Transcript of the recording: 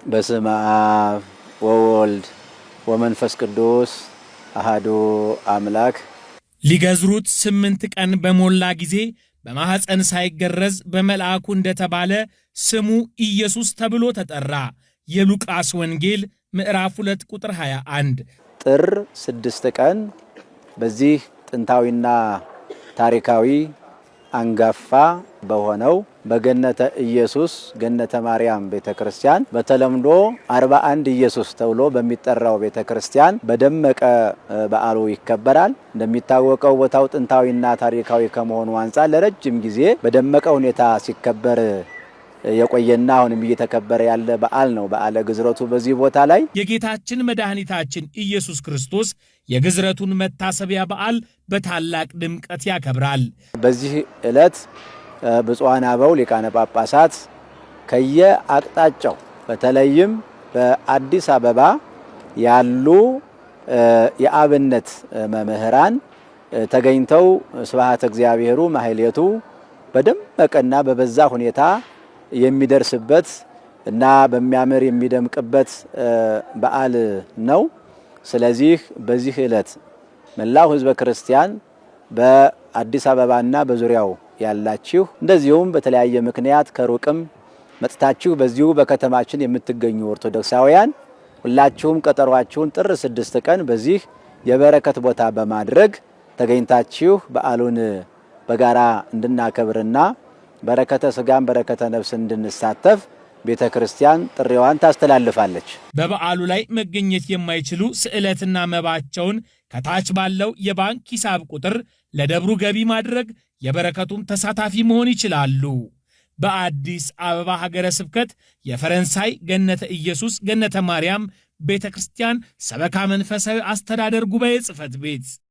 በስመ አብ ወወልድ ወመንፈስ ቅዱስ አሐዱ አምላክ። ሊገዝሩት 8 ቀን በሞላ ጊዜ በማኅፀን ሳይገረዝ በመልአኩ እንደተባለ ስሙ ኢየሱስ ተብሎ ተጠራ። የሉቃስ ወንጌል ምዕራፍ 2 ቁጥር 21። ጥር 6 ቀን በዚህ ጥንታዊና ታሪካዊ አንጋፋ በሆነው በገነተ ኢየሱስ ገነተ ማርያም ቤተክርስቲያን በተለምዶ 41 ኢየሱስ ተብሎ በሚጠራው ቤተክርስቲያን በደመቀ በዓሉ ይከበራል። እንደሚታወቀው ቦታው ጥንታዊና ታሪካዊ ከመሆኑ አንፃር ለረጅም ጊዜ በደመቀ ሁኔታ ሲከበር የቆየና አሁንም እየተከበረ ያለ በዓል ነው። በዓለ ግዝረቱ በዚህ ቦታ ላይ የጌታችን መድኃኒታችን ኢየሱስ ክርስቶስ የግዝረቱን መታሰቢያ በዓል በታላቅ ድምቀት ያከብራል። በዚህ ዕለት ብፁዓን አበው ሊቃነ ጳጳሳት ከየአቅጣጫው በተለይም በአዲስ አበባ ያሉ የአብነት መምህራን ተገኝተው ስብሐተ እግዚአብሔሩ ማህሌቱ በደመቀና በበዛ ሁኔታ የሚደርስበት እና በሚያምር የሚደምቅበት በዓል ነው። ስለዚህ በዚህ ዕለት መላው ሕዝበ ክርስቲያን በአዲስ አበባና በዙሪያው ያላችሁ እንደዚሁም በተለያየ ምክንያት ከሩቅም መጥታችሁ በዚሁ በከተማችን የምትገኙ ኦርቶዶክሳውያን ሁላችሁም ቀጠሯችሁን ጥር 6 ቀን በዚህ የበረከት ቦታ በማድረግ ተገኝታችሁ በዓሉን በጋራ እንድናከብርና በረከተ ስጋም በረከተ ነፍስ እንድንሳተፍ ቤተክርስቲያን ጥሪዋን ታስተላልፋለች። በበዓሉ ላይ መገኘት የማይችሉ ስዕለትና መባቸውን ከታች ባለው የባንክ ሂሳብ ቁጥር ለደብሩ ገቢ ማድረግ የበረከቱም ተሳታፊ መሆን ይችላሉ። በአዲስ አበባ ሀገረ ስብከት የፈረንሳይ ገነተ ኢየሱስ ገነተ ማርያም ቤተክርስቲያን ሰበካ መንፈሳዊ አስተዳደር ጉባኤ ጽሕፈት ቤት